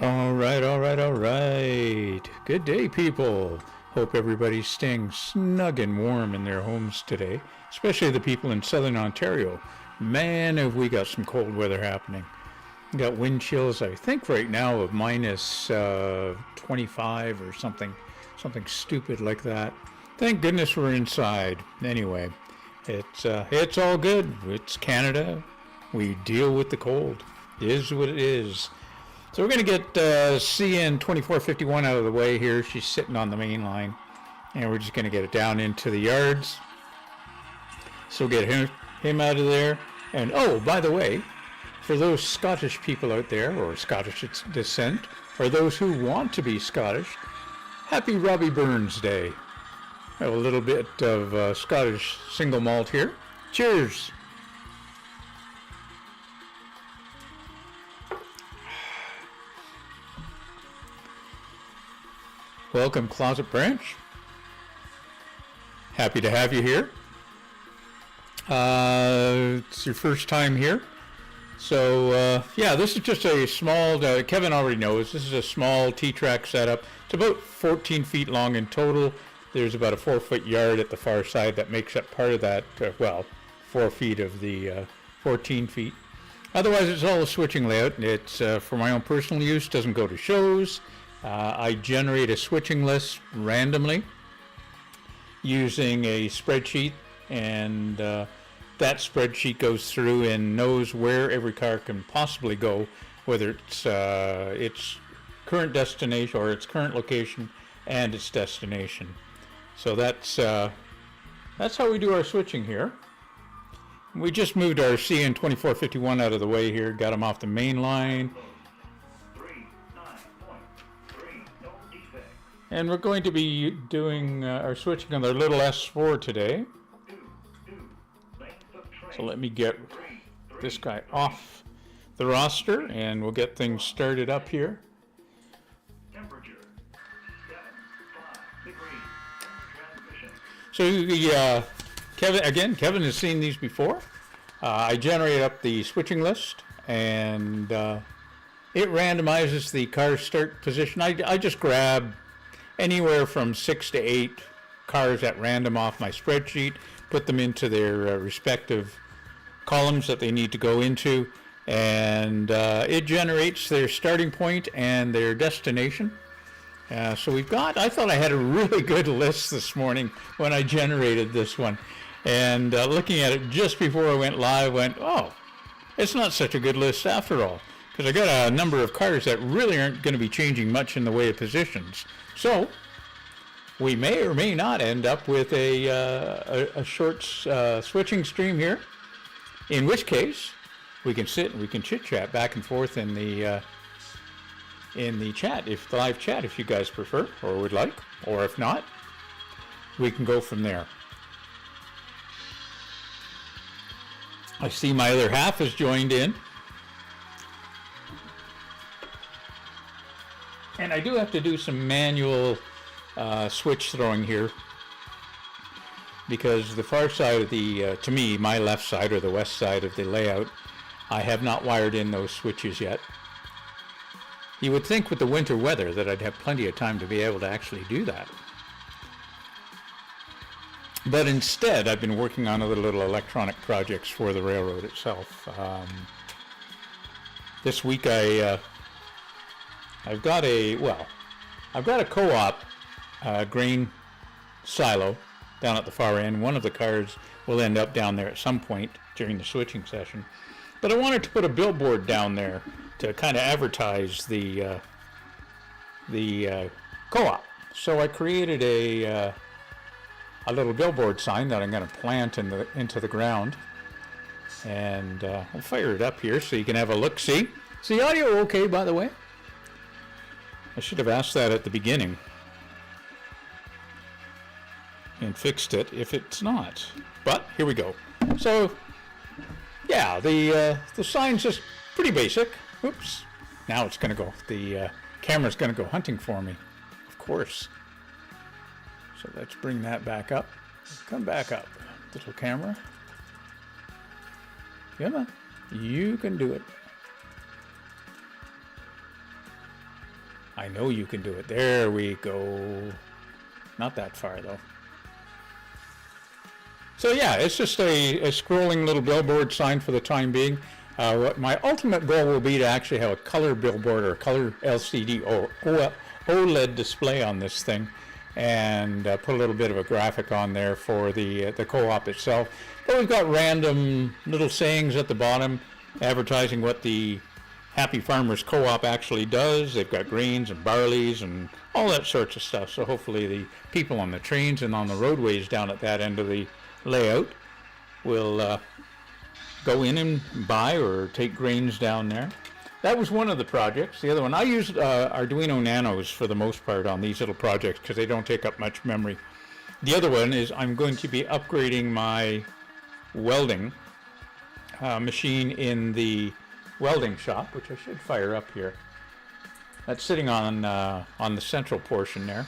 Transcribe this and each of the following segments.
All right, all right, all right. Good day, people. Hope everybody's staying snug and warm in their homes today, especially the people in southern Ontario. Man, have we got some cold weather happening. We got wind chills, I think, right now of minus 25 or something stupid like that. Thank goodness we're inside. Anyway, it's all good. It's Canada. We deal with the cold. It is what it is. So we're going to get CN 2451 out of the way here. She's sitting on the main line. And we're just going to get it down into the yards. So get him out of there. And oh, by the way, for those Scottish people out there, or Scottish descent, or those who want to be Scottish, happy Robbie Burns Day. Have a little bit of Scottish single malt here. Cheers. Welcome, Closet Branch. Happy to have you here. It's your first time here. So, yeah, this is just a small, Kevin already knows, this is a small T-track setup. It's about 14 feet long in total. There's about a 4-foot yard at the far side that makes up part of that, 4 feet of the 14 feet. Otherwise, it's all a switching layout. It's for my own personal use, doesn't go to shows. I generate a switching list randomly using a spreadsheet, and that spreadsheet goes through and knows where every car can possibly go, whether it's its current destination or its current location and its destination. So that's how we do our switching here. We just moved our CN 2451 out of the way here, got them off the main line. And we're going to be doing our switching on our little S4 today. So let me get this guy off the roster and we'll get things started up here. So Kevin has seen these before. I generate up the switching list and it randomizes the car start position. I just grab anywhere from 6 to 8 cars at random off my spreadsheet, put them into their respective columns that they need to go into, and it generates their starting point and their destination. So I thought I had a really good list this morning when I generated this one. And looking at it just before I went live, oh, it's not such a good list after all. Because I got a number of cars that really aren't going to be changing much in the way of positions. So we may or may not end up with a short switching stream here, in which case we can sit and we can chit-chat back and forth in the chat, if the live chat, if you guys prefer or would like, or if not, we can go from there. I see my other half has joined in. And I do have to do some manual switch throwing here because the far side of the, to me, my left side or the west side of the layout, I have not wired in those switches yet. You would think with the winter weather that I'd have plenty of time to be able to actually do that. But instead, I've been working on other little electronic projects for the railroad itself. This week I've got a co-op grain silo down at the far end. One of the cars will end up down there at some point during the switching session. But I wanted to put a billboard down there to kind of advertise the co-op. So I created a little billboard sign that I'm going to plant into the ground. And I'll fire it up here so you can have a look-see. Is the audio okay, by the way? I should have asked that at the beginning and fixed it if it's not. But here we go. So, yeah, the sign's just pretty basic. Oops. Now it's going to go. The camera's going to go hunting for me, of course. So let's bring that back up. Come back up, little camera. Come on. You can do it. I know you can do it. There we go. Not that far though. So yeah, it's just a scrolling little billboard sign for the time being. What my ultimate goal will be to actually have a color billboard or a color LCD or OLED display on this thing, and put a little bit of a graphic on there for the co-op itself. But we've got random little sayings at the bottom advertising what the Happy Farmers Co-op actually does. They've got grains and barleys and all that sorts of stuff. So hopefully the people on the trains and on the roadways down at that end of the layout will go in and buy or take grains down there. That was one of the projects. The other one, I used Arduino Nanos for the most part on these little projects because they don't take up much memory. The other one is I'm going to be upgrading my welding machine in the welding shop, which I should fire up here. That's sitting on the central portion there.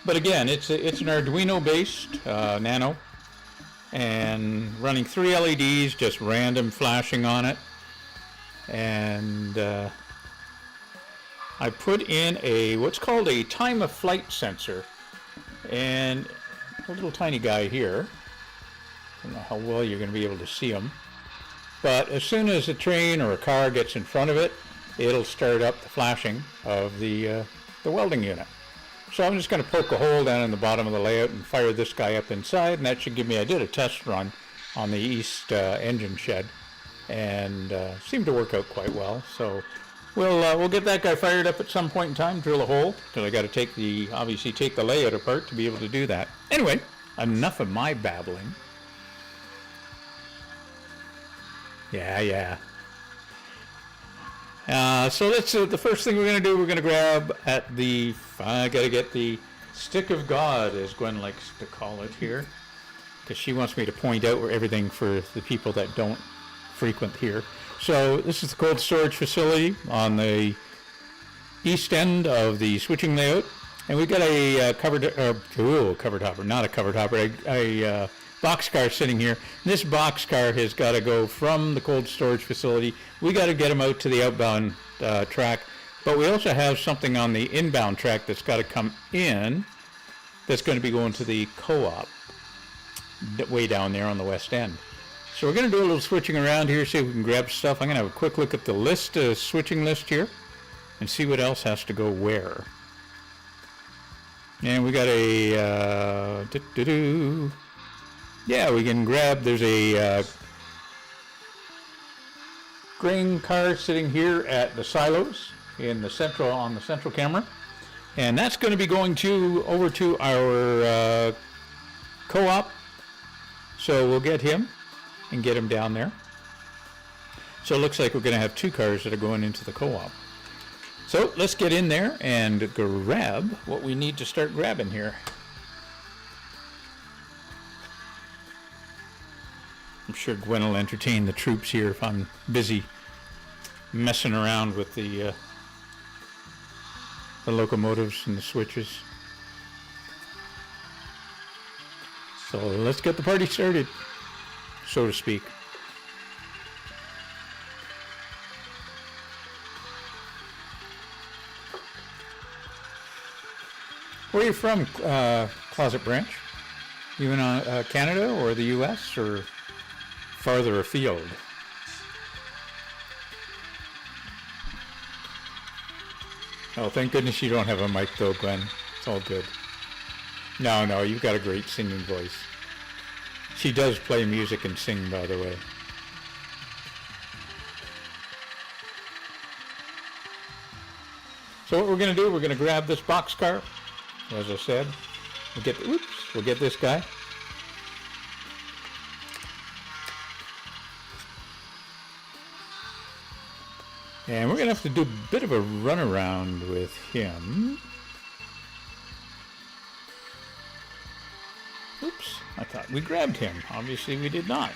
But again, it's an Arduino-based Nano, and running 3 LEDs, just random flashing on it. And I put in what's called a time of flight sensor, and a little tiny guy here. I don't know how well you're going to be able to see him, but as soon as a train or a car gets in front of it, it'll start up the flashing of the welding unit. So I'm just going to poke a hole down in the bottom of the layout and fire this guy up inside, and that should give me, I did a test run on the east engine shed, and seemed to work out quite well. So we'll get that guy fired up at some point in time, drill a hole, because I got to obviously take the layout apart to be able to do that. Anyway, enough of my babbling. Yeah. So that's the first thing we're going to do. We're going to grab at the, I got to get the stick of God, as Gwen likes to call it here, because she wants me to point out everything for the people that don't frequent here. So this is the cold storage facility on the east end of the switching layout, and we got a covered hopper, not a covered hopper, a boxcar sitting here. This boxcar has got to go from the cold storage facility. We got to get them out to the outbound track, but we also have something on the inbound track that's got to come in, that's going to be going to the co-op way down there on the west end. So we're going to do a little switching around here, see if we can grab stuff. I'm going to have a quick look at the list, switching list here, and see what else has to go where. And we got a yeah, we can grab, there's a grain car sitting here at the silos on the central camera, and that's going to be going over to our co-op. So we'll get him and get him down there. So it looks like we're going to have 2 cars that are going into the co-op. So let's get in there and grab what we need to start grabbing here. I'm sure Gwen will entertain the troops here if I'm busy messing around with the locomotives and the switches. So let's get the party started, so to speak. Where are you from, Closet Branch? You in Canada or the US or farther afield? Oh, thank goodness you don't have a mic though, Glenn. It's all good. No, you've got a great singing voice. She does play music and sing, by the way. So what we're going to do, we're going to grab this boxcar, as I said. We'll get this guy. And we're going to have to do a bit of a runaround with him. Oops, I thought we grabbed him. Obviously we did not.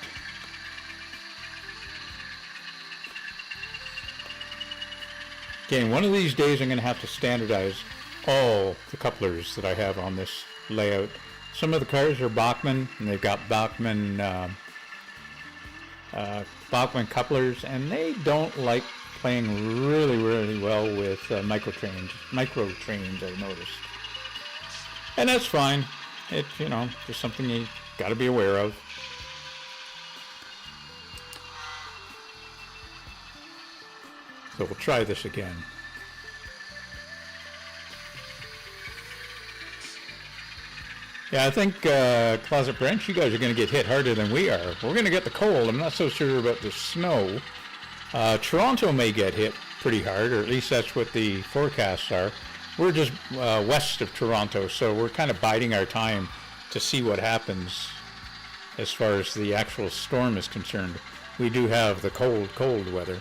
Again, one of these days I'm going to have to standardize all the couplers that I have on this layout. Some of the cars are Bachmann, and they've got Bachmann couplers, and they don't like playing really, really well with micro trains, I've noticed. And that's fine. It's, just something you got to be aware of. So we'll try this again. Yeah, I think Closet Branch, you guys are going to get hit harder than we are. We're going to get the cold. I'm not so sure about the snow. Toronto may get hit pretty hard, or at least that's what the forecasts are. We're just west of Toronto, so we're kind of biding our time to see what happens as far as the actual storm is concerned. We do have the cold weather.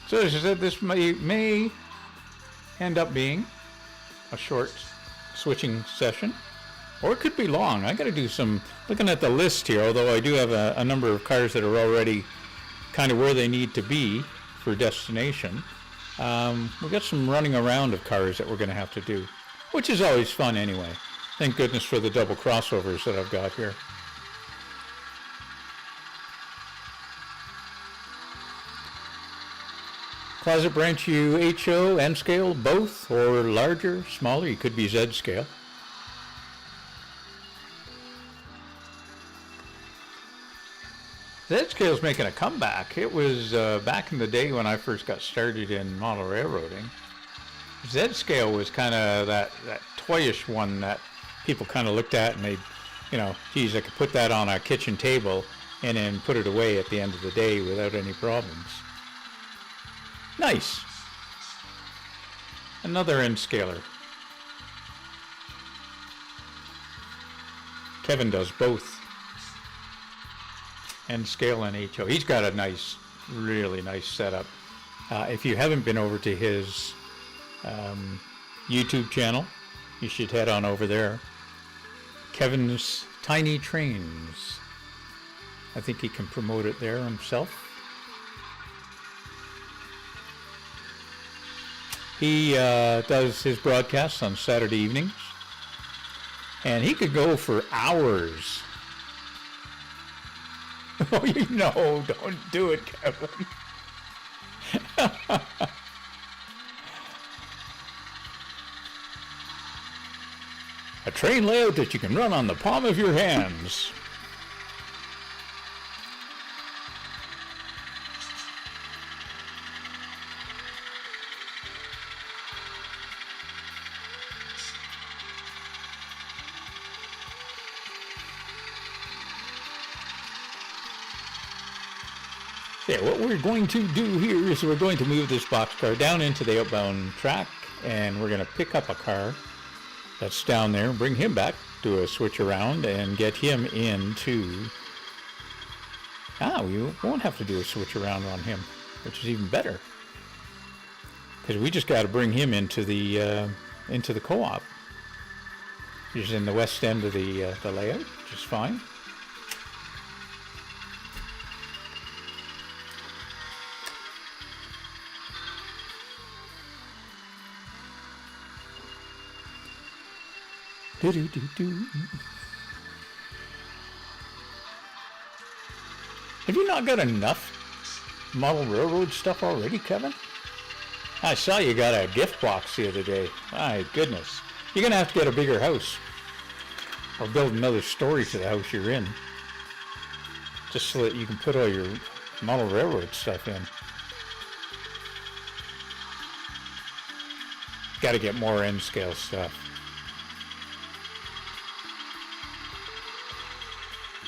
So as I said, this may end up being a short switching session, or it could be long. I got to do some looking at the list here, although I do have a number of cars that are already kind of where they need to be for destination. We've got some running around of cars that we're going to have to do, which is always fun anyway. Thank goodness for the double crossovers that I've got here. Closet Branch, you HO, N scale, both, or larger, smaller? You could be Z scale. Z scale's making a comeback. It was back in the day when I first got started in model railroading. Z scale was kind of that toyish one that people kind of looked at and they, geez, I could put that on a kitchen table and then put it away at the end of the day without any problems. Nice. Another N-scaler. Kevin does both N-scale and HO. He's got a nice, really nice setup. If you haven't been over to his YouTube channel, you should head on over there. Kevin's Tiny Trains. I think he can promote it there himself. He does his broadcasts on Saturday evenings, and he could go for hours. Oh, don't do it, Kevin. A train layout that you can run on the palm of your hands. Yeah, what we're going to do here is we're going to move this boxcar down into the outbound track, and we're going to pick up a car that's down there and bring him back, do a switch around, and get him into... we won't have to do a switch around on him, which is even better. Because we just got to bring him into the co-op. He's in the west end of the layout, which is fine. Have you not got enough model railroad stuff already, Kevin? I saw you got a gift box the other day. My goodness. You're going to have to get a bigger house. Or build another story to the house you're in. Just so that you can put all your model railroad stuff in. Got to get more N-scale stuff.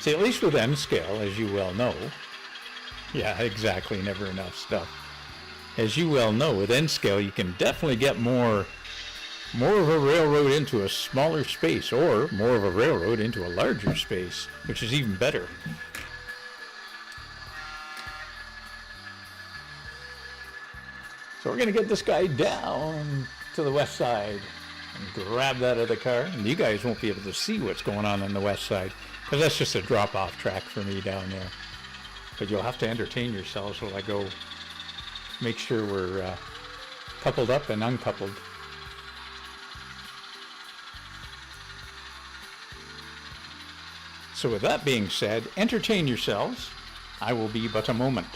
See, at least with N-scale, as you well know, yeah, exactly, never enough stuff. As you well know, with N-scale, you can definitely get more of a railroad into a smaller space, or more of a railroad into a larger space, which is even better. So we're going to get this guy down to the west side and grab that other car. And you guys won't be able to see what's going on the west side, because that's just a drop-off track for me down there. but you'll have to entertain yourselves while I go make sure we're coupled up and uncoupled. So with that being said, entertain yourselves. I will be but a moment.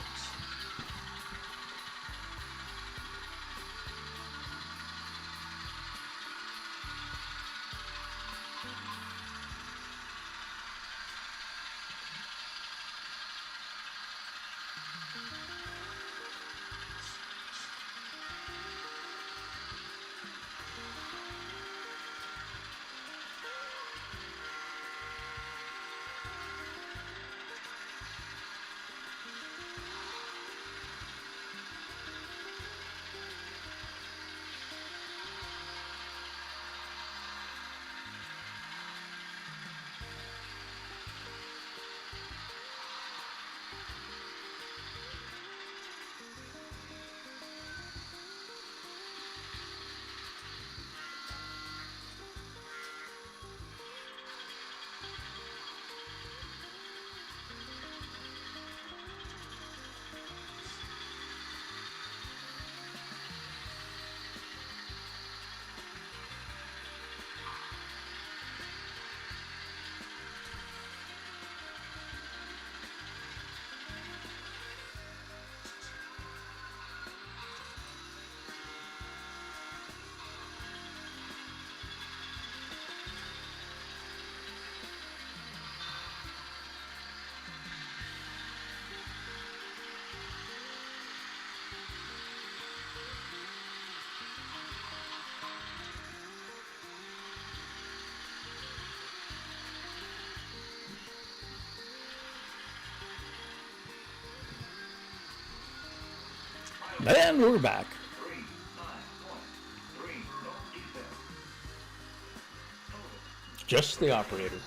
And we're back. Just the operator.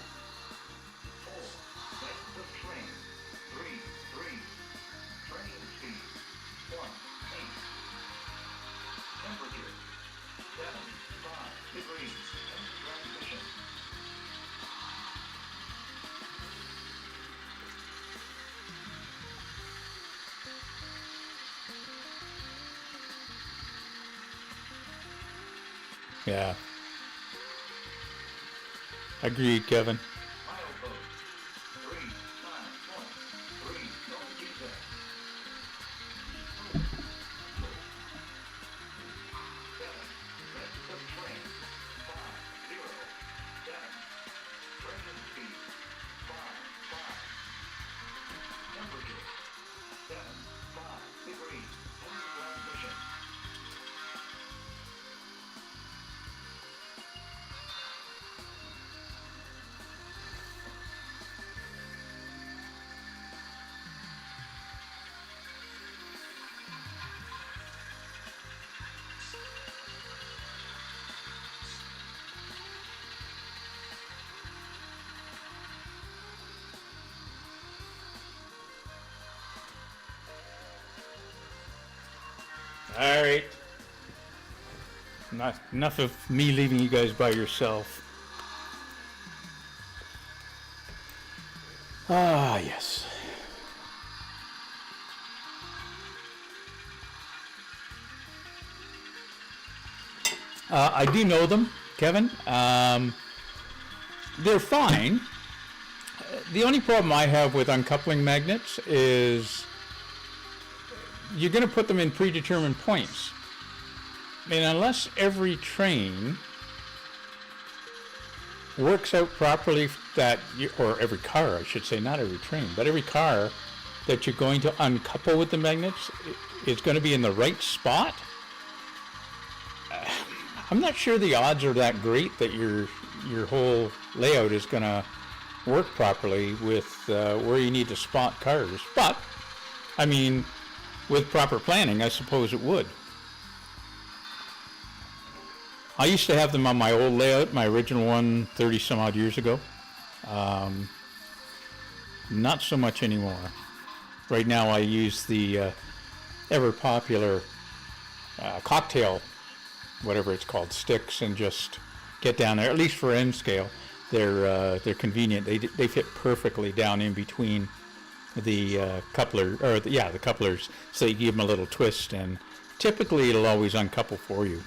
Yeah. Agreed, Kevin. All right. Not enough of me leaving you guys by yourself. Ah, yes. I do know them, Kevin. They're fine. The only problem I have with uncoupling magnets is you're going to put them in predetermined points. And unless every train works out properly that or every car, I should say, not every train, but every car that you're going to uncouple with the magnets is going to be in the right spot. I'm not sure the odds are that great that your whole layout is going to work properly with where you need to spot cars. But, I mean, with proper planning, I suppose it would. I used to have them on my old layout, my original one 30 some odd years ago. Not so much anymore. Right now I use the ever popular cocktail, whatever it's called, sticks, and just get down there, at least for N scale. They're convenient. They fit perfectly down in between the coupler, or the couplers, so you give them a little twist, and typically it'll always uncouple for you.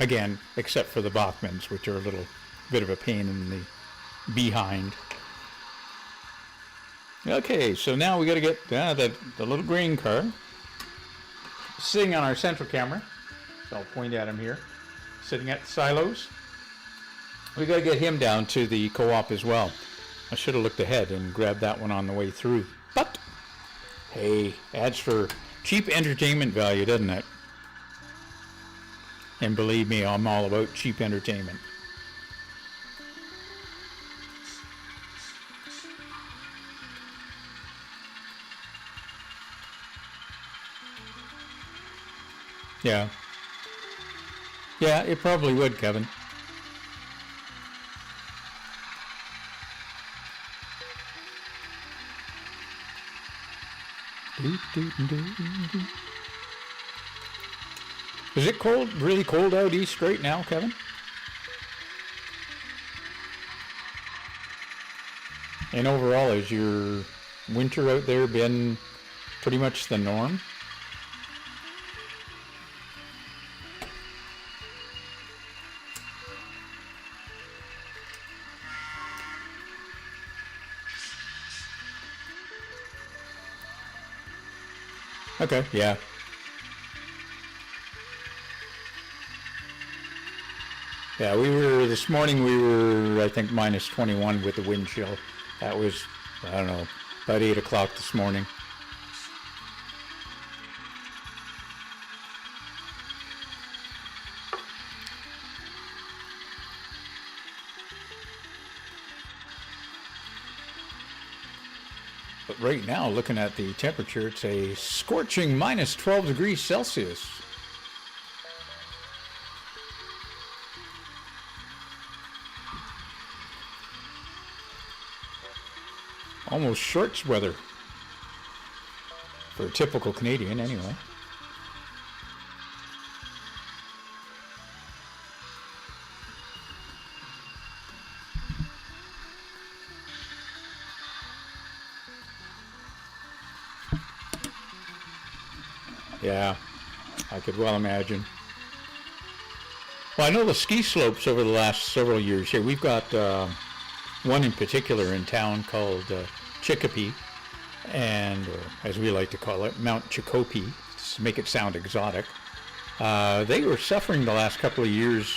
Again, except for the Bachmans, which are a little bit of a pain in the behind. Okay, so now we got to get the little green car sitting on our central camera. So I'll point at him here, sitting at the silos. We got to get him down to the co-op as well. I should have looked ahead and grabbed that one on the way through. But, hey, adds for cheap entertainment value, doesn't it? And believe me, I'm all about cheap entertainment. Yeah. Yeah, it probably would, Kevin. Is it cold, really cold out east right now, Kevin? And overall, has your winter out there been pretty much the norm? Okay, yeah. Yeah, this morning we were, I think, minus 21 with the wind chill. That was, I don't know, about 8 o'clock this morning. But right now, looking at the temperature, it's a scorching minus 12 degrees Celsius. Almost shorts weather. For a typical Canadian, anyway. Yeah, I could well imagine. Well, I know the ski slopes over the last several years here. We've got one in particular in town called Chicopee, and as we like to call it, Mount Chicopee, to make it sound exotic. They were suffering the last couple of years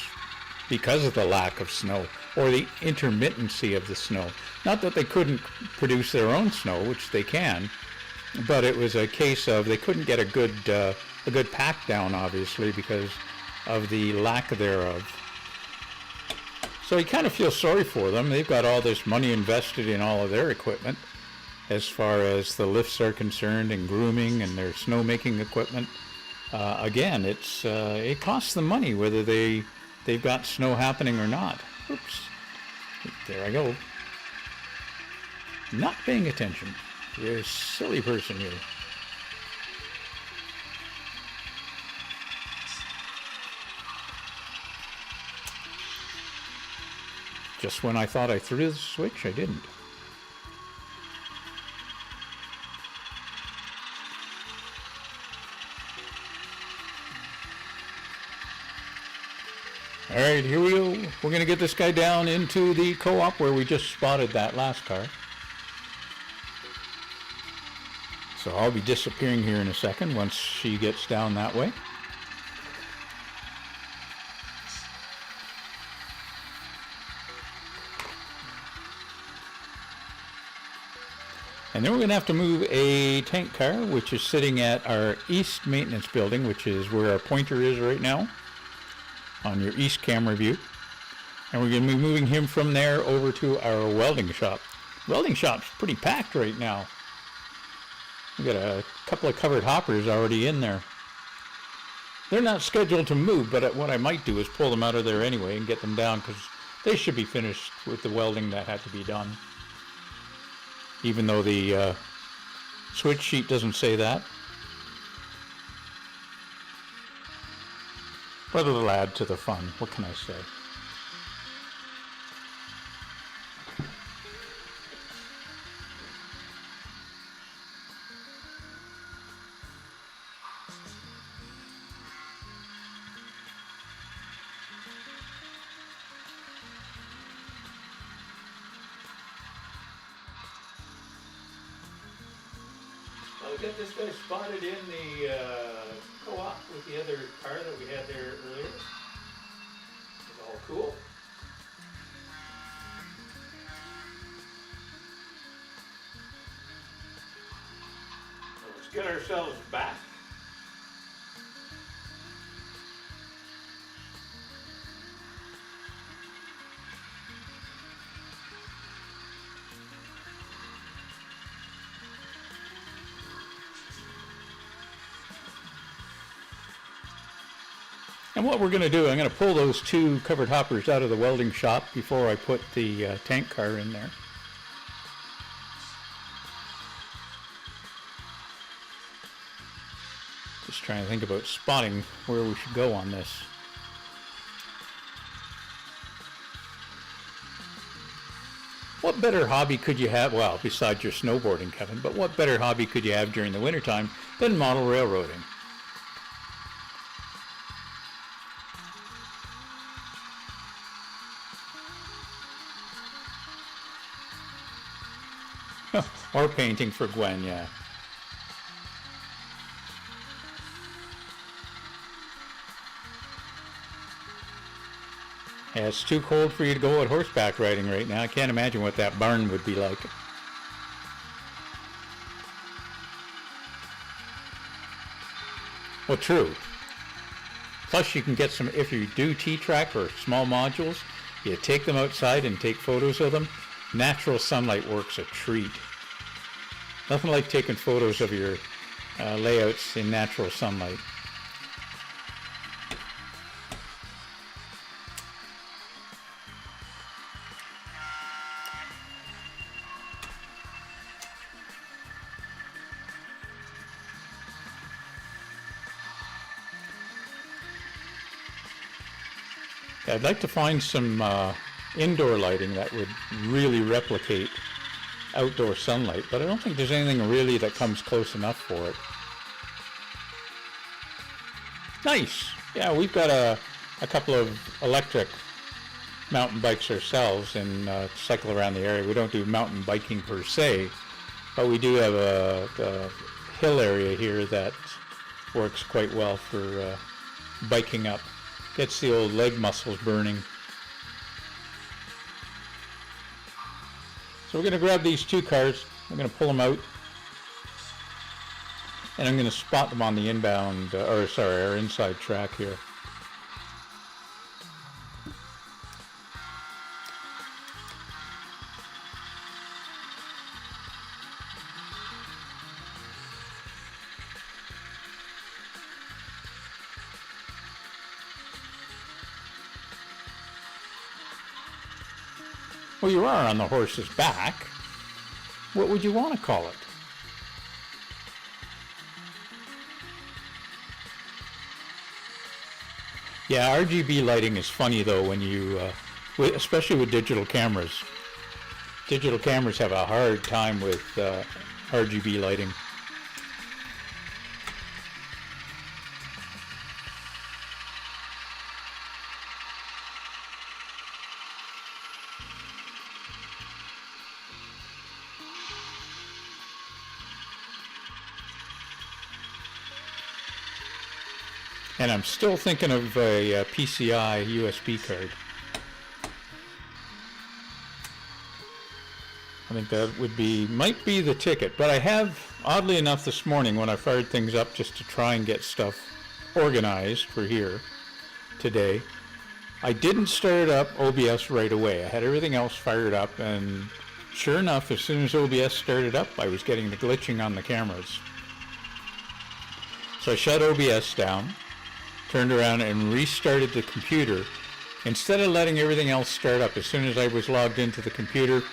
because of the lack of snow, or the intermittency of the snow. Not that they couldn't produce their own snow, which they can, but it was a case of they couldn't get a good pack down, obviously, because of the lack thereof. So you kind of feel sorry for them. They've got all this money invested in all of their equipment as far as the lifts are concerned, and grooming and their snowmaking equipment. Again, it costs them money whether they've got snow happening or not. Oops. There I go. Not paying attention. You're a silly person here. Just when I thought I threw the switch, I didn't. All right, here we go. We're going to get this guy down into the co-op where we just spotted that last car. So I'll be disappearing here in a second once she gets down that way. And then we're going to have to move a tank car, which is sitting at our east maintenance building, which is where our pointer is right now on your east camera view. And we're going to be moving him from there over to our welding shop. Welding shop's pretty packed right now. We've got a couple of covered hoppers already in there. They're not scheduled to move, but what I might do is pull them out of there anyway and get them down, because they should be finished with the welding that had to be done. Even though the switch sheet doesn't say that. But it'll add to the fun. What can I say? got this guy spotted in the co-op with the other car that we had there earlier. It's all cool. So let's get ourselves back. And what we're going to do, I'm going to pull those two covered hoppers out of the welding shop before I put the tank car in there. Just trying to think about spotting where we should go on this. What better hobby could you have, well, besides your snowboarding, Kevin, but what better hobby could you have during the wintertime than model railroading? Or painting for Gwen, yeah. Yeah, it's too cold for you to go out horseback riding right now. I can't imagine what that barn would be like. Well, true. Plus you can get some, if you do T-track or small modules, you take them outside and take photos of them. Natural sunlight works a treat. Nothing like taking photos of your layouts in natural sunlight. I'd like to find some indoor lighting that would really replicate outdoor sunlight, but I don't think there's anything really that comes close enough for it. Nice! Yeah, we've got a couple of electric mountain bikes ourselves and cycle around the area. We don't do mountain biking per se, but we do have a hill area here that works quite well for biking up. Gets the old leg muscles burning. So we're going to grab these two cars, I'm going to pull them out, and I'm going to spot them on the inbound, our inside track here. Well, you are on the horse's back. What would you want to call it? Yeah, RGB lighting is funny though when you, especially with digital cameras. Digital cameras have a hard time with RGB lighting. And I'm still thinking of a PCI USB card. I think that might be the ticket. But I have, oddly enough this morning when I fired things up just to try and get stuff organized for here today, I didn't start up OBS right away. I had everything else fired up, and sure enough, as soon as OBS started up, I was getting the glitching on the cameras. So I shut OBS down, turned around and restarted the computer. Instead of letting everything else start up, as soon as I was logged into the computer,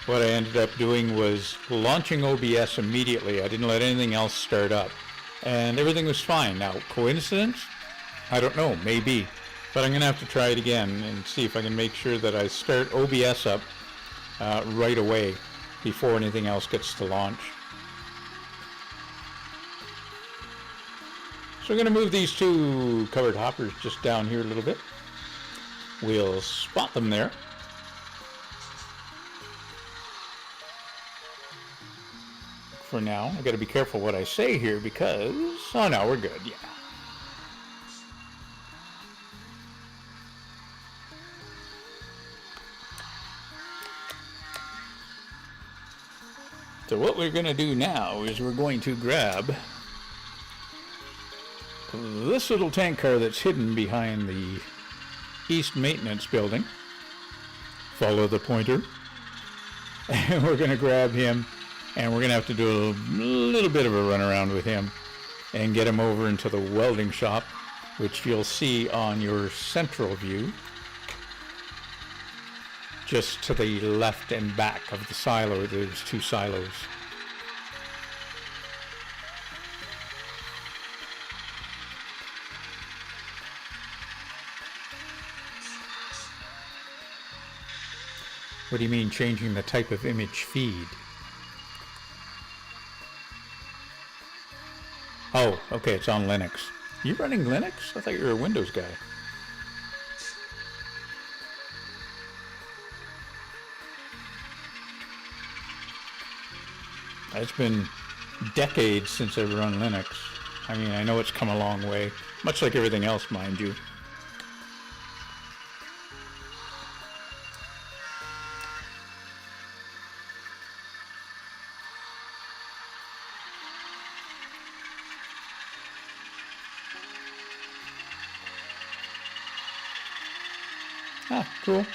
what I ended up doing was launching OBS immediately. I didn't let anything else start up, and everything was fine. Now, coincidence? I don't know, maybe. But I'm going to have to try it again and see if I can make sure that I start OBS up right away before anything else gets to launch. So we're going to move these two covered hoppers just down here a little bit. We'll spot them there. Look for now. I got to be careful what I say here because... Oh, no, we're good, yeah. So what we're going to do now is we're going to grab this little tank car that's hidden behind the East Maintenance Building. Follow the pointer. And we're going to grab him, and we're going to have to do a little bit of a runaround with him and get him over into the welding shop, which you'll see on your central view, just to the left and back of the silo. There's two silos. What do you mean changing the type of image feed? Oh, okay, it's on Linux. You running Linux? I thought you were a Windows guy. It's been decades since I've run Linux. I mean, I know it's come a long way, much like everything else, mind you. Ah, cool.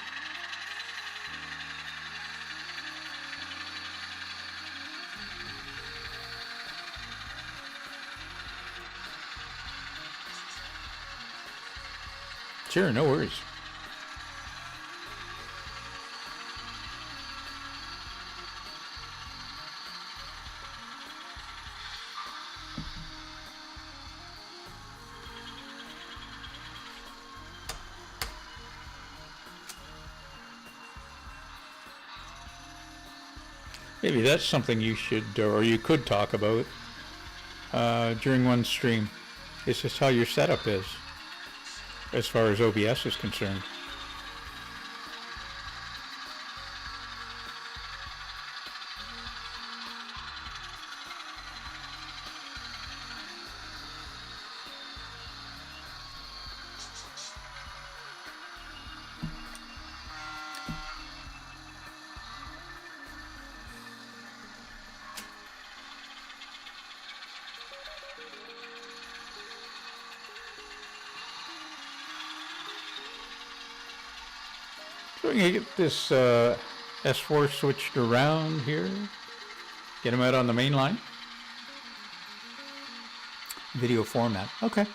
Sure, no worries. Maybe that's something you should, or you could talk about during one stream. It's just how your setup is, as far as OBS is concerned. So we can get this S4 switched around here. Get him out on the main line. Video format. Okay.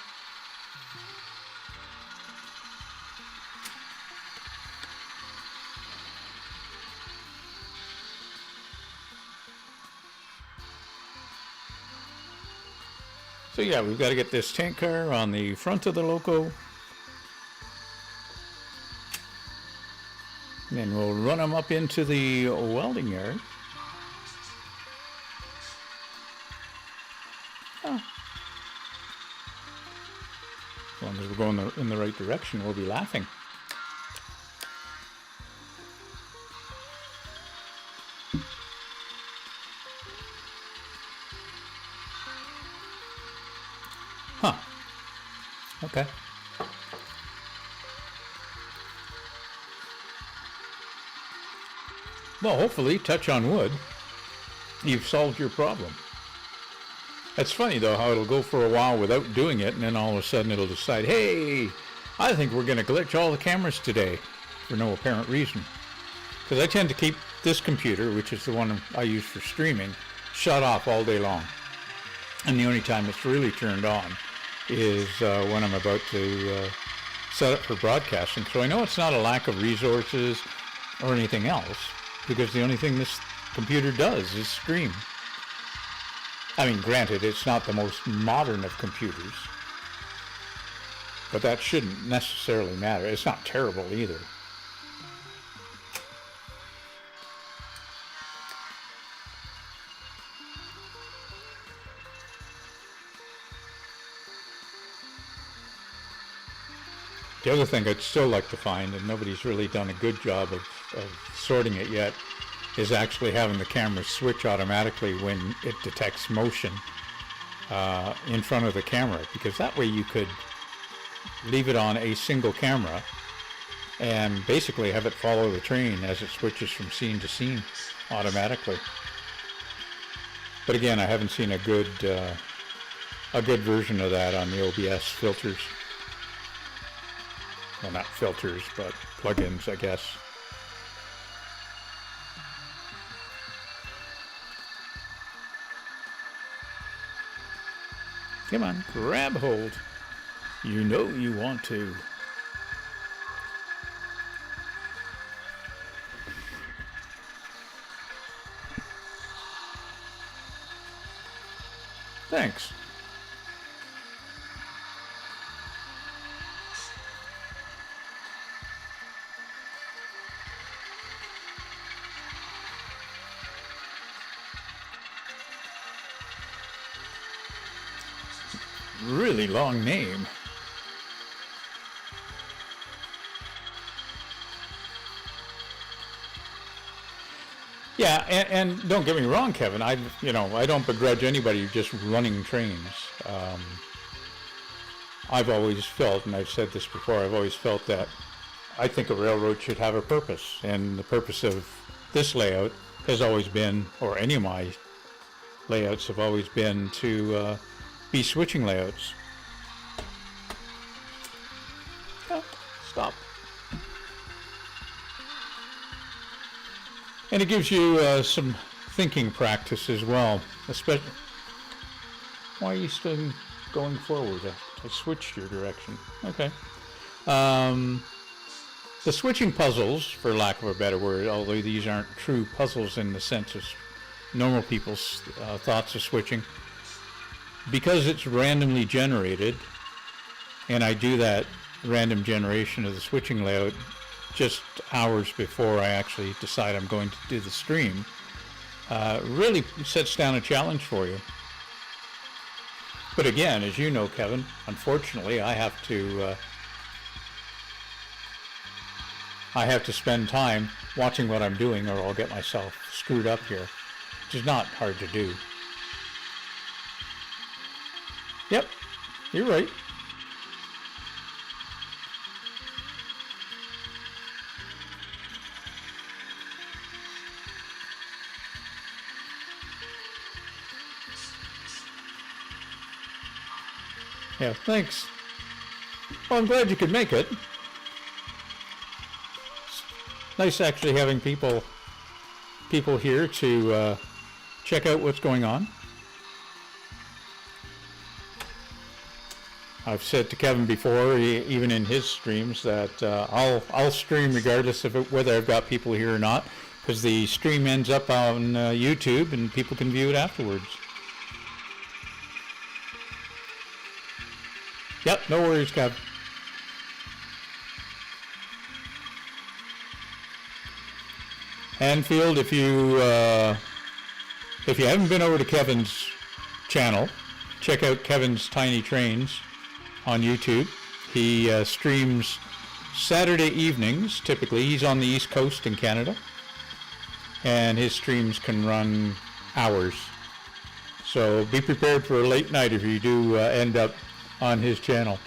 So yeah, we've got to get this tank car on the front of the loco. And then we'll run them up into the welding yard. Oh. As long as we're going in the right direction, we'll be laughing. Huh. Okay. Well, hopefully, touch on wood, you've solved your problem. It's funny, though, how it'll go for a while without doing it, and then all of a sudden it'll decide, hey, I think we're going to glitch all the cameras today, for no apparent reason. Because I tend to keep this computer, which is the one I use for streaming, shut off all day long. And the only time it's really turned on is when I'm about to set up for broadcasting. So I know it's not a lack of resources or anything else, because the only thing this computer does is stream. I mean, granted, it's not the most modern of computers, but that shouldn't necessarily matter. It's not terrible either. The other thing I'd still like to find, and nobody's really done a good job of sorting it yet, is actually having the camera switch automatically when it detects motion in front of the camera, because that way you could leave it on a single camera and basically have it follow the train as it switches from scene to scene automatically. But again, I haven't seen a good version of that on the OBS filters. Well, not filters, but plugins, I guess. Come on, grab hold. You know you want to. Thanks. Really long name. Yeah, and don't get me wrong, Kevin. I don't begrudge anybody just running trains. I've always felt, and I've said this before, I've always felt that I think a railroad should have a purpose, and the purpose of this layout has always been, or any of my layouts have always been, to be switching layouts. Oh, stop. And it gives you some thinking practice as well. Especially, why are you still going forward? I switched your direction. Okay. The switching puzzles, for lack of a better word, although these aren't true puzzles in the sense of normal people's thoughts of switching, because it's randomly generated, and I do that random generation of the switching layout just hours before I actually decide I'm going to do the stream, really sets down a challenge for you. But again, as you know, Kevin, unfortunately, I have to spend time watching what I'm doing, or I'll get myself screwed up here, which is not hard to do. Yep, you're right. Yeah, thanks. Well, I'm glad you could make it. It's nice actually having people here to check out what's going on. I've said to Kevin before, even in his streams, that I'll stream regardless of whether I've got people here or not, because the stream ends up on YouTube and people can view it afterwards. Yep, no worries, Kev. Hanfield, if you haven't been over to Kevin's channel, check out Kevin's Tiny Trains on YouTube. He streams Saturday evenings, typically. He's on the East Coast in Canada, and his streams can run hours. So be prepared for a late night if you do end up on his channel.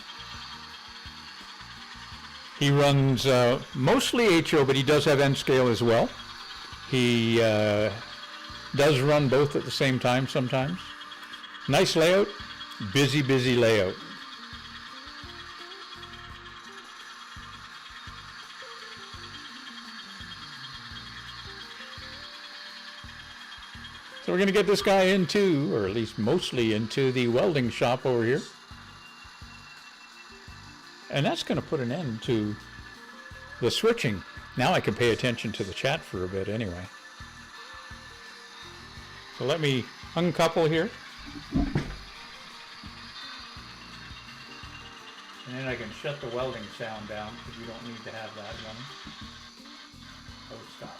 He runs mostly HO, but he does have N-scale as well. He does run both at the same time sometimes. Nice layout, busy layout. So we're going to get this guy into, or at least mostly into, the welding shop over here. And that's going to put an end to the switching. Now I can pay attention to the chat for a bit anyway. So let me uncouple here. And then I can shut the welding sound down, because you don't need to have that running. Oh, stop.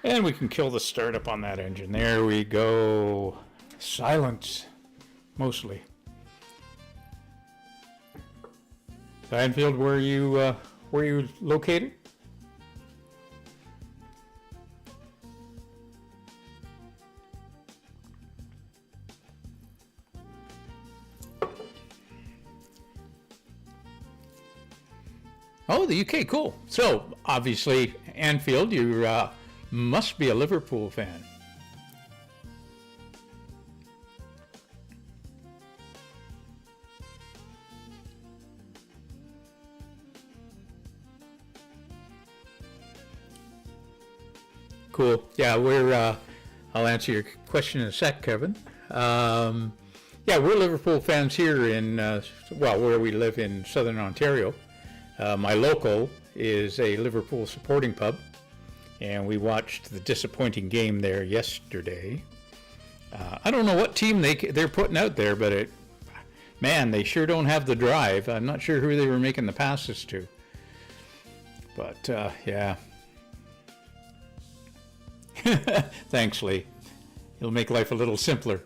And we can kill the startup on that engine. There we go. Silence, mostly. So Anfield, where are you located? Oh, the UK, cool. So obviously, Anfield, you must be a Liverpool fan. Cool. Yeah, I'll answer your question in a sec, Kevin. Yeah, we're Liverpool fans here in, where we live in Southern Ontario. My local is a Liverpool supporting pub, and we watched the disappointing game there yesterday. I don't know what team they're putting out there, but man, they sure don't have the drive. I'm not sure who they were making the passes to. But, yeah. Thanks, Lee. It'll make life a little simpler.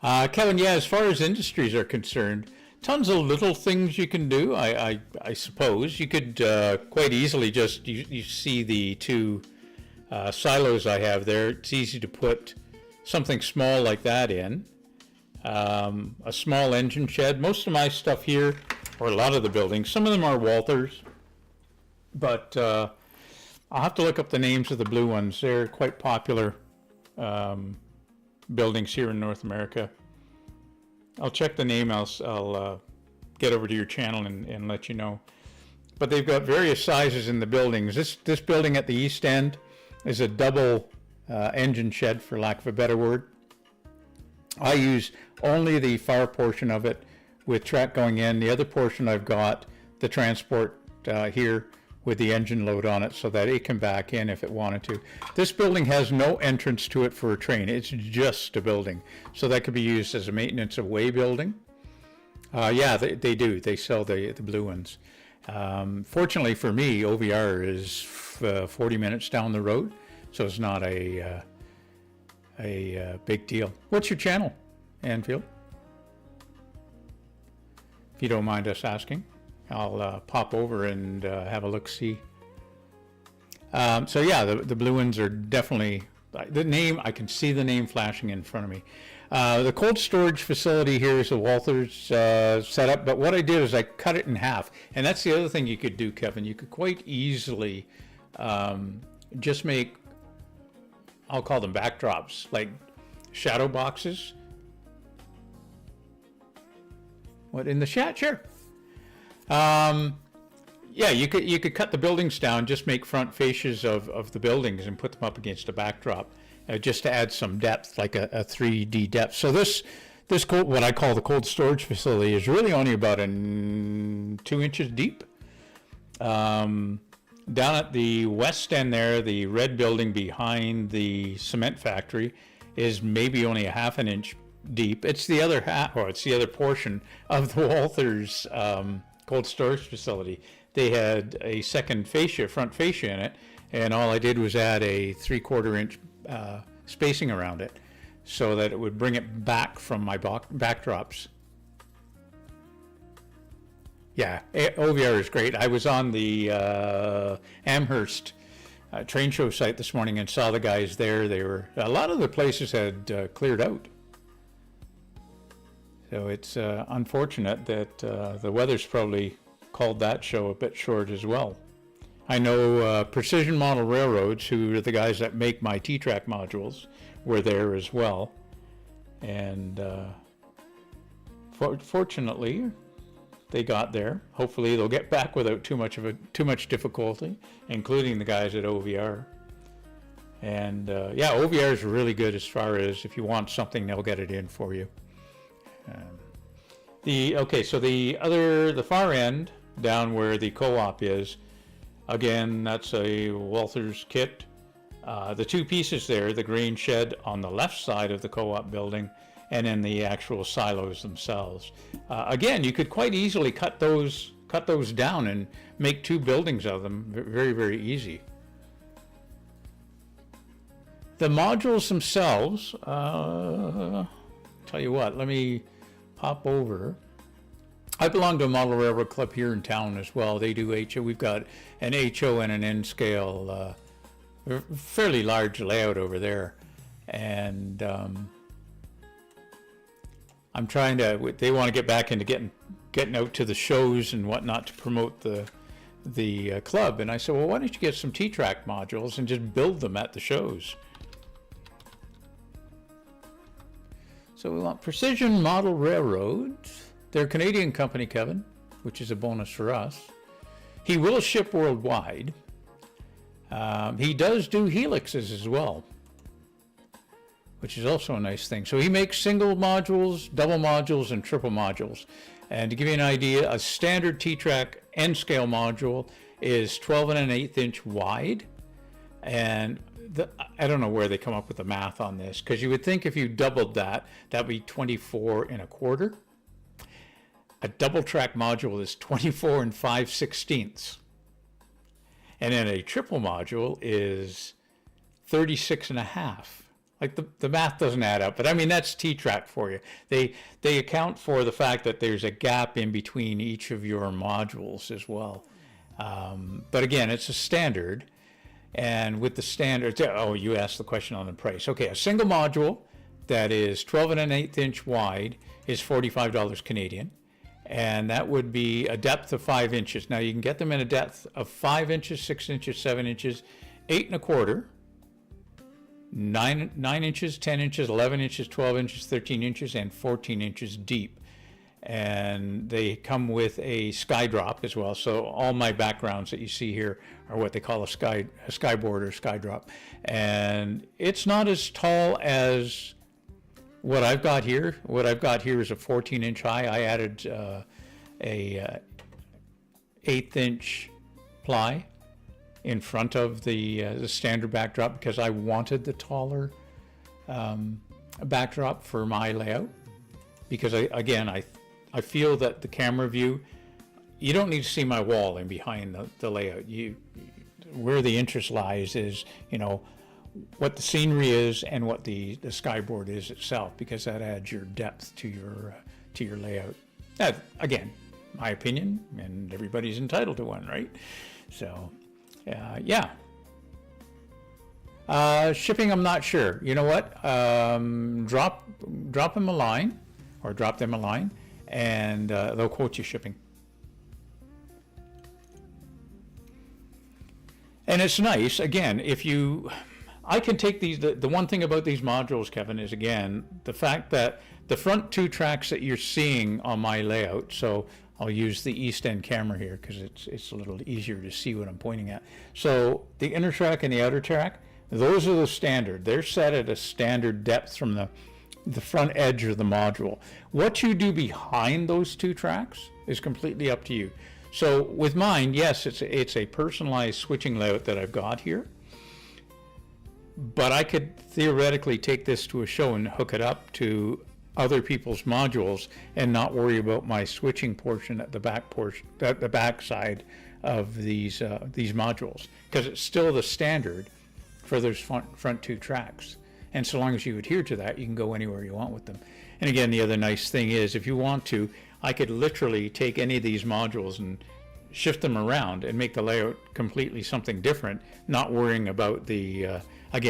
Kevin, yeah, as far as industries are concerned, tons of little things you can do. I suppose you could quite easily just, you see the two silos I have there. It's easy to put something small like that in. A small engine shed. Most of my stuff here, or a lot of the buildings, some of them are Walthers, but I'll have to look up the names of the blue ones. They're quite popular buildings here in North America. I'll check the name. I'll get over to your channel and let you know. But they've got various sizes in the buildings. This building at the east end is a double engine shed, for lack of a better word. I use only the far portion of it with track going in. The other portion I've got the transport here with the engine load on it so that it can back in if it wanted to. This building has no entrance to it for a train. It's just a building. So that could be used as a maintenance of way building. Yeah, they do. They sell the blue ones. Fortunately for me, OVR is 40 minutes down the road, so it's not a big deal. What's your channel, Anfield? If you don't mind us asking. I'll pop over and have a look-see. So yeah, the blue ones are definitely, the name, I can see the name flashing in front of me. The cold storage facility here is a Walthers setup, but what I did is I cut it in half. And that's the other thing you could do, Kevin. You could quite easily just make, I'll call them backdrops, like shadow boxes. What, in the chat? Sure. Yeah, you could cut the buildings down, just make front fascias of the buildings and put them up against a backdrop, just to add some depth, like a 3D depth. So this cold, what I call the cold storage facility, is really only about 2 inches deep. Down at the west end there, the red building behind the cement factory is maybe only a half an inch deep. It's the other half, or it's the other portion of the Walthers cold storage facility. They had a second fascia, front fascia in it, and all I did was add a 3/4 inch spacing around it so that it would bring it back from my backdrops. Yeah, OVR is great. I was on the Amherst train show site this morning and saw the guys there. They were, a lot of the places had cleared out. So it's unfortunate that the weather's probably called that show a bit short as well. I know Precision Model Railroads, who are the guys that make my T-Track modules, were there as well. And fortunately, they got there. Hopefully they'll get back without too much difficulty, including the guys at OVR. And yeah, OVR is really good as far as if you want something, they'll get it in for you. So the far end, down where the co-op is, again, that's a Walthers kit. The two pieces there, the grain shed on the left side of the co-op building, and then the actual silos themselves. Again, you could quite easily cut those down and make two buildings of them. Very, very easy. The modules themselves, tell you what, let me pop over. I belong to a model railroad club here in town as well. They do HO. We've got an HO and an N scale, fairly large layout over there. And I'm trying to, they want to get back into getting out to the shows and whatnot to promote the club. And I said, well, why don't you get some T-Track modules and just build them at the shows? So we want Precision Model Railroads. They're a Canadian company, Kevin, which is a bonus for us. He will ship worldwide. He does do helixes as well, which is also a nice thing. So he makes single modules, double modules, and triple modules. And to give you an idea, a standard T-Track N-scale module is 12 1/8 inch wide. And I don't know where they come up with the math on this, because you would think if you doubled that, that'd be 24 1/4. A double track module is 24 5/16. And then a triple module is 36 1/2. Like the math doesn't add up, but I mean, that's T-Track for you. They account for the fact that there's a gap in between each of your modules as well. But again, it's a standard. And with the standards, oh, you asked the question on the price. Okay, a single module that is 12 1/8 inch wide is $45 Canadian. And that would be a depth of 5 inches. Now you can get them in a depth of 5 inches, 6 inches, 7 inches, 8 1/4, 9 inches, 10 inches, 11 inches, 12 inches, 13 inches, and 14 inches deep. And they come with a sky drop as well. So all my backgrounds that you see here are what they call a skyboard or sky drop. And it's not as tall as what I've got here. What I've got here is a 14 inch high. I added a 1/8 inch ply in front of the standard backdrop because I wanted the taller backdrop for my layout. Because I feel that the camera view, you don't need to see my wall in behind the layout. Where the interest lies is, what the scenery is and what the skyboard is itself, because that adds your depth to your layout. Again, my opinion, and everybody's entitled to one, right? So, yeah. Shipping, I'm not sure. You know what? Drop them a line, and they'll quote you shipping. And it's nice, again, I can take these, the one thing about these modules, Kevin, is again, the fact that the front two tracks that you're seeing on my layout, so I'll use the east end camera here because it's a little easier to see what I'm pointing at. So the inner track and the outer track, those are the standard. They're set at a standard depth from the front edge of the module. What you do behind those two tracks is completely up to you. So with mine, yes, it's a personalized switching layout that I've got here. But I could theoretically take this to a show and hook it up to other people's modules and not worry about my switching portion at the back side of these modules, because it's still the standard for those front two tracks. And so long as you adhere to that, you can go anywhere you want with them. And again, the other nice thing is, if you want to, I could literally take any of these modules and shift them around and make the layout completely something different, not worrying about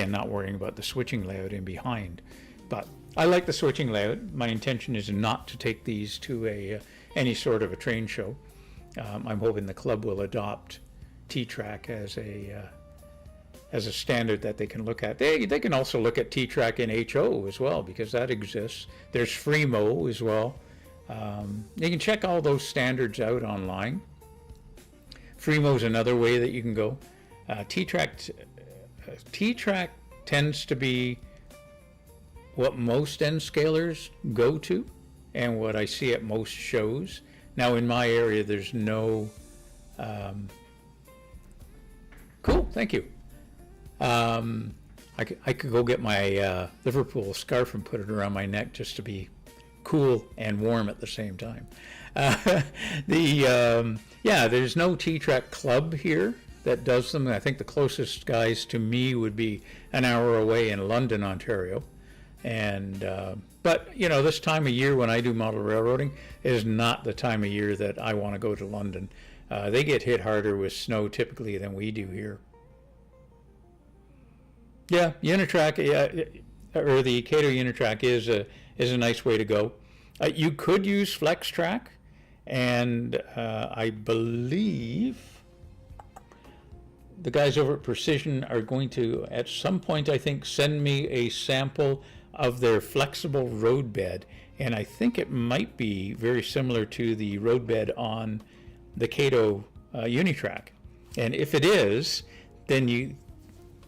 not worrying about the switching layout in behind. But I like the switching layout. My intention is not to take these to any sort of a train show. I'm hoping the club will adopt T-Track as a standard that they can look at. They can also look at T-Track in HO as well, because that exists. There's Freemo as well. You can check all those standards out online. Freemo is another way that you can go. T-Track tends to be what most N scalers go to and what I see at most shows. Now in my area there's no cool, thank you. I could go get my Liverpool scarf and put it around my neck just to be cool and warm at the same time. There's no T-Track club here that does them. I think the closest guys to me would be an hour away in London, Ontario. And but you know, this time of year when I do model railroading is not the time of year that I want to go to London. They get hit harder with snow typically than we do here. Yeah, Unitrack, yeah, or the Cato Unitrack is a nice way to go. You could use FlexTrack, and I believe the guys over at Precision are going to, at some point, I think, send me a sample of their flexible roadbed, and I think it might be very similar to the roadbed on the Cato Unitrack. And if it is, then you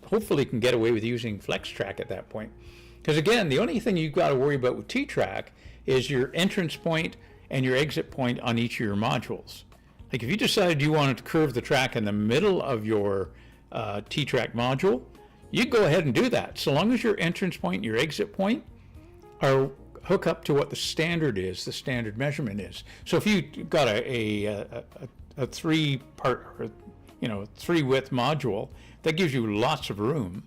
hopefully can get away with using FlexTrack at that point. Because again, the only thing you've got to worry about with T-Track is your entrance point and your exit point on each of your modules. Like if you decided you wanted to curve the track in the middle of your T-Track module, you go ahead and do that, so long as your entrance point and your exit point are hook up to what the standard is, the standard measurement is. So if you got a three-part, you know, three-width module, that gives you lots of room,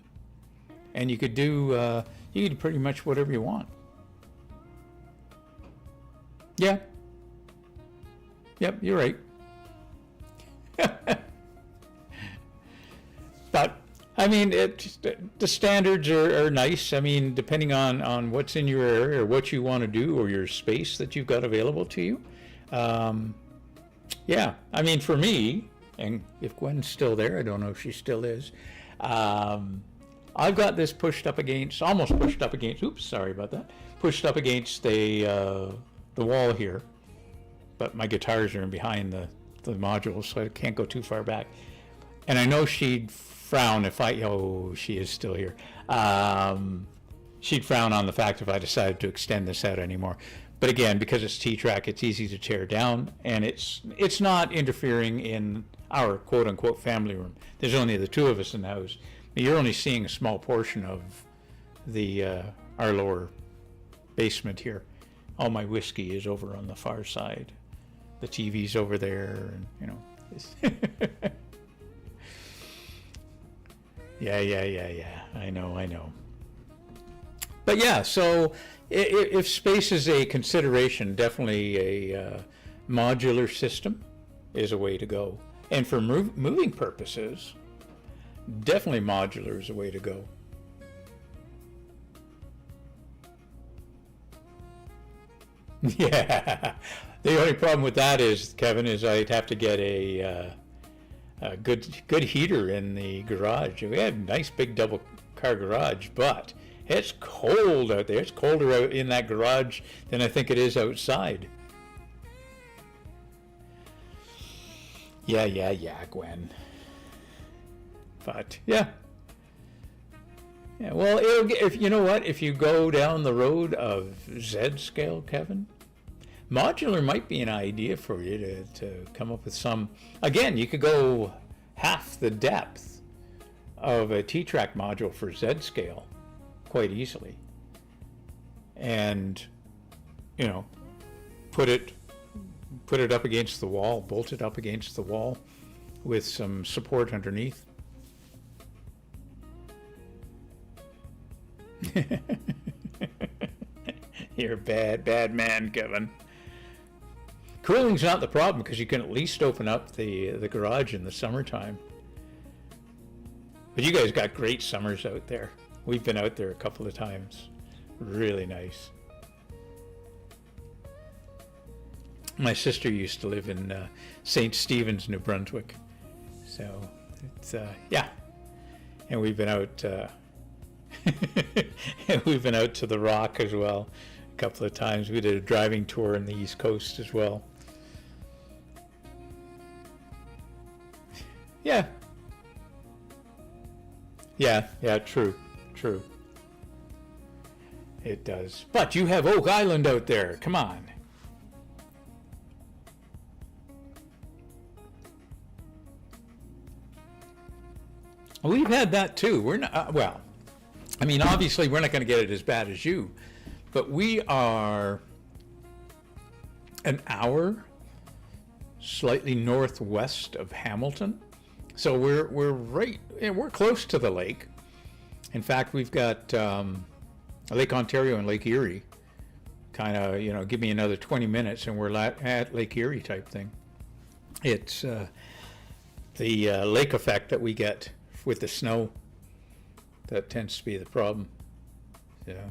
and you could do pretty much whatever you want. Yeah. Yep, you're right. But I mean, the standards are nice. I mean, depending on what's in your area or what you want to do or your space that you've got available to you. Yeah, I mean, for me, and if Gwen's still there, I don't know if she still is, I've got this almost pushed up against, oops, sorry about that, pushed up against the wall here, but my guitars are in behind the modules, so I can't go too far back. And I know she'd frown if she is still here. She'd frown on the fact if I decided to extend this out anymore. But again, because it's T-Track, it's easy to tear down, and it's not interfering in our quote-unquote family room. There's only the two of us in the house. You're only seeing a small portion of the our lower basement here. All my whiskey is over on the far side. The TV's over there, and you know. Yeah. I know. But yeah, so if space is a consideration, definitely a modular system is a way to go. And for moving purposes, definitely modular is a way to go. Yeah. The only problem with that is, Kevin, is I'd have to get a good heater in the garage. We have a nice big double car garage, but it's cold out there. It's colder out in that garage than I think it is outside. Yeah, Gwen. But yeah. Yeah, well, if you know what, if you go down the road of Z scale, Kevin, modular might be an idea for you to come up with some. Again, you could go half the depth of a T-Track module for Z scale quite easily, and you know, put it up against the wall, bolt it up against the wall with some support underneath. You're a bad man, Kevin. Cooling's not the problem because you can at least open up the garage in the summertime. But you guys got great summers out there. We've been out there a couple of times. Really nice. My sister used to live in St. Stephen's, New Brunswick. So it's yeah. And we've been out we've been out to the Rock as well a couple of times. We did a driving tour in the East Coast as well. Yeah, true. It does. But you have Oak Island out there. Come on. We've had that too. We're not, well, I mean, obviously we're not going to get it as bad as you, but we are an hour slightly northwest of Hamilton. So we're right, we're close to the lake. In fact, we've got Lake Ontario and Lake Erie. Kind of, give me another 20 minutes and we're at Lake Erie type thing. It's the lake effect that we get with the snow that tends to be the problem. Yeah.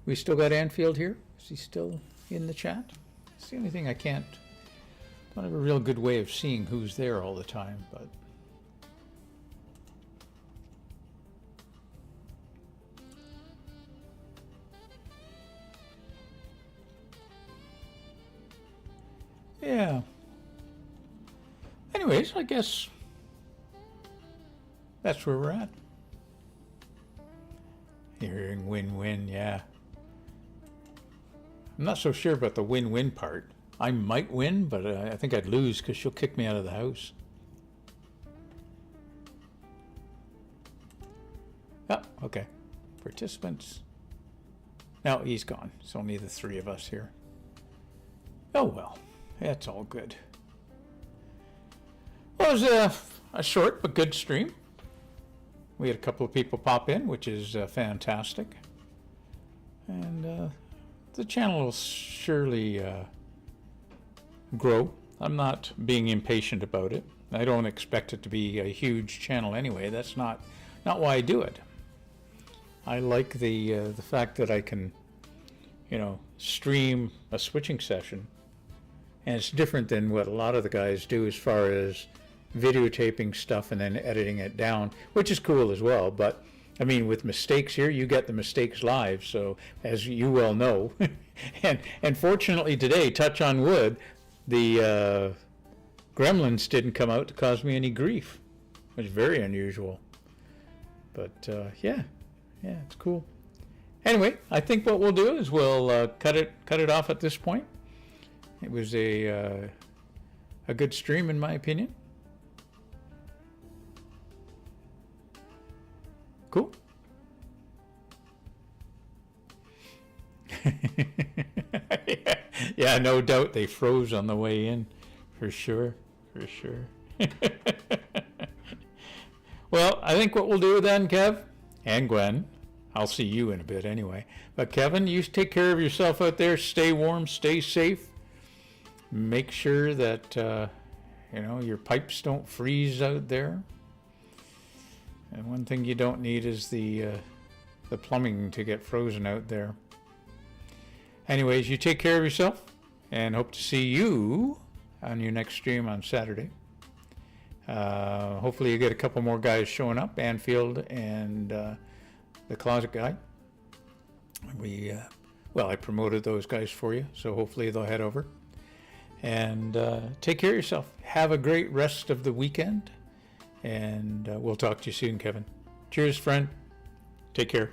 We still got Anfield here? Is he still in the chat? It's the only thing I don't have a real good way of seeing who's there all the time, but yeah. Anyways, I guess that's where we're at. Hearing win-win, yeah. I'm not so sure about the win-win part. I might win, but I think I'd lose because she'll kick me out of the house. Oh, okay. Participants. No, he's gone. It's only the three of us here. Oh, well. That's all good. Well, it was a short but good stream. We had a couple of people pop in, which is fantastic. And the channel will surely grow. I'm not being impatient about it. I don't expect it to be a huge channel anyway. That's not why I do it. I like the fact that I can, stream a switching session. And it's different than what a lot of the guys do as far as videotaping stuff and then editing it down, which is cool as well. But I mean, with mistakes here, you get the mistakes live. So as you well know, and fortunately today, touch on wood, the gremlins didn't come out to cause me any grief. It was very unusual. But yeah, it's cool. Anyway, I think what we'll do is we'll cut it off at this point. It was a good stream, in my opinion. Cool. Yeah, no doubt they froze on the way in, for sure. Well, I think what we'll do then, Kev and Gwen, I'll see you in a bit anyway. But Kevin, you take care of yourself out there. Stay warm, stay safe. Make sure that your pipes don't freeze out there. And one thing you don't need is the plumbing to get frozen out there. Anyways, you take care of yourself, and hope to see you on your next stream on Saturday. Hopefully you get a couple more guys showing up, Anfield and the Closet Guy. I promoted those guys for you, so hopefully they'll head over. And take care of yourself. Have a great rest of the weekend. And we'll talk to you soon, Kevin. Cheers, friend. Take care.